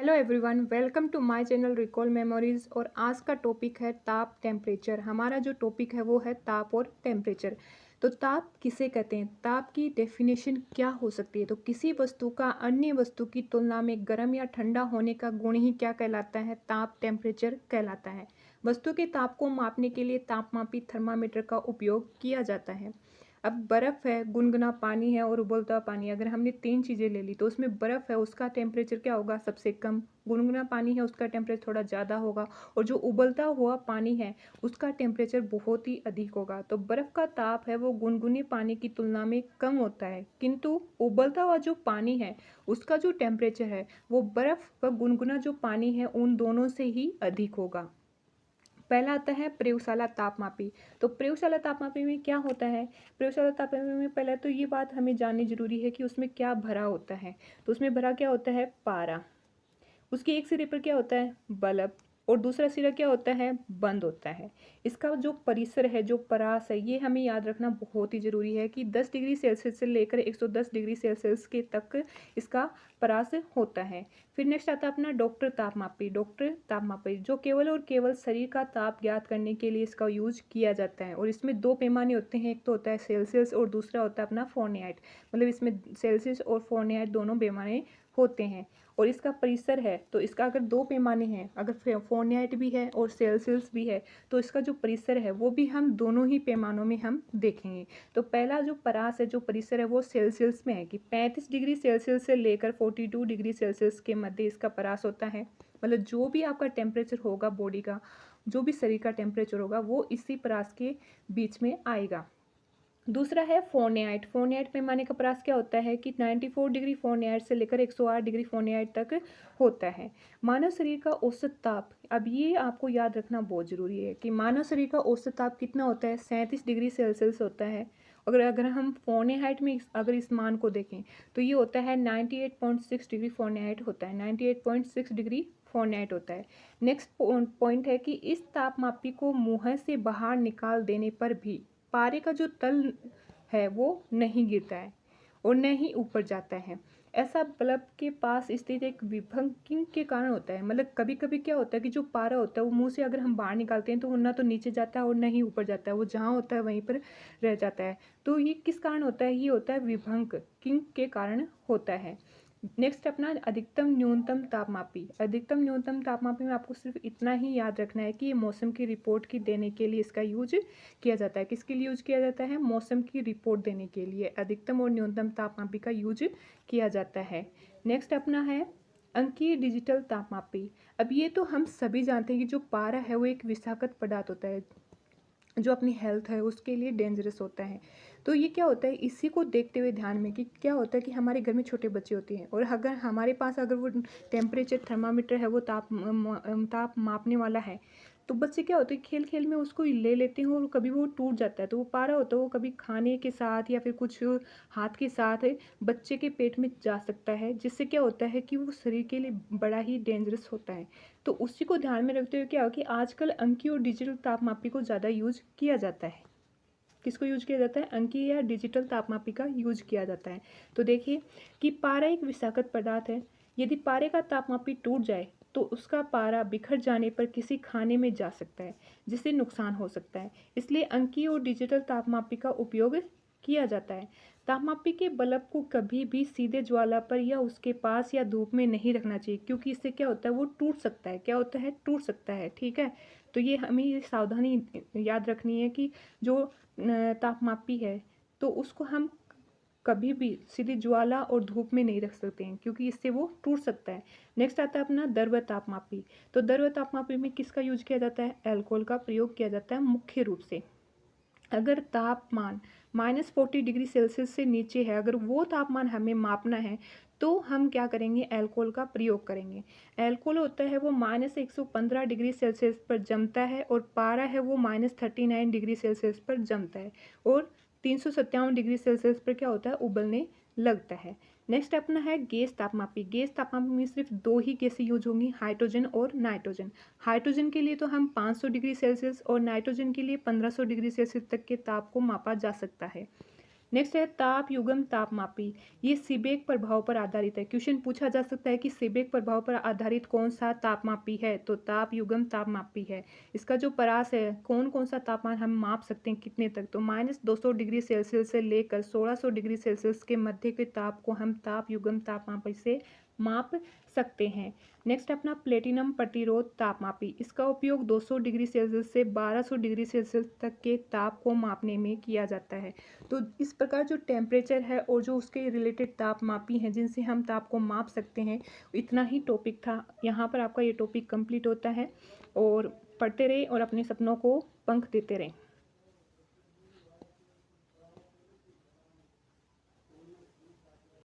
Hello everyone, welcome to my channel recall memories. और आज का टॉपिक है ताप टेम्परेचर। हमारा जो टॉपिक है वो है ताप और टेम्परेचर। तो ताप किसे कहते हैं, ताप की डेफिनेशन क्या हो सकती है। तो किसी वस्तु का अन्य वस्तु की तुलना में गर्म या ठंडा होने का गुण ही क्या कहलाता है, ताप टेम्परेचर कहलाता है। वस्तु के ताप को मापने के लिए तापमापी थर्मामीटर का उपयोग किया जाता है। अब बर्फ़ है, गुनगुना पानी है और उबलता पानी है। अगर हमने तीन चीज़ें ले ली तो उसमें बर्फ़ है, उसका टेम्परेचर क्या होगा, सबसे कम। गुनगुना पानी है, उसका टेम्परेचर थोड़ा ज़्यादा होगा। और जो उबलता हुआ पानी है उसका टेम्परेचर बहुत ही अधिक होगा। तो बर्फ़ का ताप है वो गुनगुने पानी की तुलना में कम होता है, किंतु उबलता हुआ जो पानी है उसका जो टेम्परेचर है वो बर्फ़ व गुनगुना जो पानी है उन दोनों से ही अधिक होगा। पहला आता है प्रयोगशाला तापमापी। तो प्रयोगशाला तापमापी में क्या होता है, प्रयोगशाला तापमापी में पहले तो ये बात हमें जाननी जरूरी है कि उसमें क्या भरा होता है। तो उसमें भरा क्या होता है, पारा। उसके एक सिरे पर क्या होता है, बल्ब। और दूसरा सिरा क्या होता है, बंद होता है। इसका जो परिसर है, जो परास है, ये हमें याद रखना बहुत ही ज़रूरी है कि 10 डिग्री सेल्सियस से लेकर 110 डिग्री सेल्सियस के तक इसका परास होता है। फिर नेक्स्ट आता है अपना डॉक्टर तापमापी। डॉक्टर तापमापी जो केवल और केवल शरीर का ताप ज्ञात करने के लिए इसका यूज किया जाता है। और इसमें दो पैमाने होते हैं, एक तो होता है सेल्सियस और दूसरा होता है अपना फ़ारेनहाइट। मतलब इसमें सेल्सियस और फ़ारेनहाइट दोनों पैमाने होते हैं। और इसका परिसर है, तो इसका अगर दो पैमाने हैं, अगर फ़ारेनहाइट भी है और सेल्सियस भी है, तो इसका जो परिसर है वो भी हम दोनों ही पैमानों में हम देखेंगे। तो पहला जो परास है, जो परिसर है, वो सेल्सियस में है कि 35 डिग्री सेल्सियस से लेकर 42 डिग्री सेल्सियस के मध्य इसका परास होता है। मतलब जो भी आपका टेम्परेचर होगा बॉडी का, जो भी शरीर का टेम्परेचर होगा वो इसी परास के बीच में आएगा। दूसरा है फ़ारेनहाइट। फ़ारेनहाइट पैमाने का परास क्या होता है कि 94 डिग्री फ़ारेनहाइट से लेकर 108 डिग्री फ़ारेनहाइट तक होता है। मानव शरीर का औसत ताप, अब ये आपको याद रखना बहुत ज़रूरी है कि मानव शरीर का औसत ताप कितना होता है, 37 डिग्री सेल्सियस होता है। अगर अगर हम फ़ारेनहाइट में अगर इस मान को देखें तो ये होता है 98.6 डिग्री फ़ारेनहाइट होता है, 98.6 डिग्री फ़ारेनहाइट होता है। नेक्स्ट पॉइंट है कि इस तापमापी को मुँह से बाहर निकाल देने पर भी पारे का जो तल है वो नहीं गिरता है और न ही ऊपर जाता है। ऐसा बल्ब के पास स्थित एक विभंगिंग के कारण होता है। मतलब कभी कभी क्या होता है कि जो पारा होता है वो मुंह से अगर हम बाहर निकालते हैं तो वो ना तो नीचे जाता है और ना ही ऊपर जाता है, वो जहाँ होता है वहीं पर रह जाता है। तो ये किस कारण होता है, ये होता है विभंग किंग के कारण होता है। नेक्स्ट अपना अधिकतम न्यूनतम तापमापी। अधिकतम न्यूनतम तापमापी में आपको सिर्फ इतना ही याद रखना है कि ये मौसम की रिपोर्ट की देने के लिए इसका यूज किया जाता है। किसके लिए यूज किया जाता है, मौसम की रिपोर्ट देने के लिए अधिकतम और न्यूनतम तापमापी का यूज किया जाता है। नेक्स्ट अपना है अंकीय डिजिटल तापमापी। अब ये तो हम सभी जानते हैं कि जो पारा है वो एक विषाक्त पदार्थ होता है जो अपनी हेल्थ है उसके लिए डेंजरस होता है। तो ये क्या होता है, इसी को देखते हुए ध्यान में कि क्या होता है कि हमारे घर में छोटे बच्चे होते हैं और अगर हमारे पास अगर वो टेम्परेचर थर्मामीटर है, वो ताप मापने वाला है, तो बच्चे क्या होते हैं खेल खेल में उसको ले लेते हैं और कभी वो टूट जाता है। तो वो पारा होता है वो कभी खाने के साथ या फिर कुछ हाथ के साथ बच्चे के पेट में जा सकता है, जिससे क्या होता है कि वो शरीर के लिए बड़ा ही डेंजरस होता है। तो उसी को ध्यान में रखते हुए क्या हो कि आजकल अंकीय और डिजिटल तापमापी को ज़्यादा यूज किया जाता है। किसको यूज किया जाता है, अंकीय या डिजिटल तापमापी का यूज किया जाता है। तो देखिए कि पारा एक विषाक्त पदार्थ है। यदि पारे का तापमापी टूट जाए तो उसका पारा बिखर जाने पर किसी खाने में जा सकता है, जिससे नुकसान हो सकता है। इसलिए अंकीय और डिजिटल तापमापी का उपयोग किया जाता है। तापमापी के बल्ब को कभी भी सीधे ज्वाला पर या उसके पास या धूप में नहीं रखना चाहिए, क्योंकि इससे क्या होता है वो टूट सकता है। क्या होता है, टूट सकता है। ठीक है, तो ये हमें ये सावधानी याद रखनी है कि जो तापमापी है तो उसको हम कभी भी सीधी ज्वाला और धूप में नहीं रख सकते हैं, क्योंकि इससे वो टूट सकता है। नेक्स्ट आता है अपना द्रव्य तापमापी। तो द्रव्य तापमापी में किसका यूज किया जाता है, अल्कोहल का प्रयोग किया जाता है मुख्य रूप से। अगर तापमान -40 डिग्री सेल्सियस से नीचे है, अगर वो तापमान हमें मापना है तो हम क्या करेंगे, अल्कोहल का प्रयोग करेंगे। अल्कोहल होता है वो -115 डिग्री सेल्सियस पर जमता है और पारा है वो -39 डिग्री सेल्सियस पर जमता है और 357 डिग्री सेल्सियस पर क्या होता है, उबलने लगता है। नेक्स्ट अपना है गैस तापमापी। गैस तापमापी में सिर्फ दो ही गैसें यूज होंगी, हाइड्रोजन और नाइट्रोजन। हाइड्रोजन के लिए तो हम 500 डिग्री सेल्सियस और नाइट्रोजन के लिए 1500 डिग्री सेल्सियस तक के ताप को मापा जा सकता है। नेक्स्ट है ताप युग्म तापमापी। ये सीबेक प्रभाव पर आधारित है। क्वेश्चन पूछा जा सकता है कि सीबेक प्रभाव पर आधारित कौन सा तापमापी है, तो ताप युग्म तापमापी है। इसका जो परास है, कौन कौन सा तापमान हम माप सकते हैं कितने तक, तो -200 डिग्री सेल्सियस से लेकर 1600 डिग्री सेल्सियस के मध्य के ताप को हम ताप युग्म तापमापी से माप सकते हैं। नेक्स्ट अपना प्लेटिनम प्रतिरोध तापमापी। इसका उपयोग 200 डिग्री सेल्सियस से 1200 डिग्री सेल्सियस तक के ताप को मापने में किया जाता है। तो इस प्रकार जो टेम्परेचर है और जो उसके रिलेटेड तापमापी हैं जिनसे हम ताप को माप सकते हैं, इतना ही टॉपिक था। यहाँ पर आपका ये टॉपिक कंप्लीट होता है। और पढ़ते रहें और अपने सपनों को पंख देते रहें।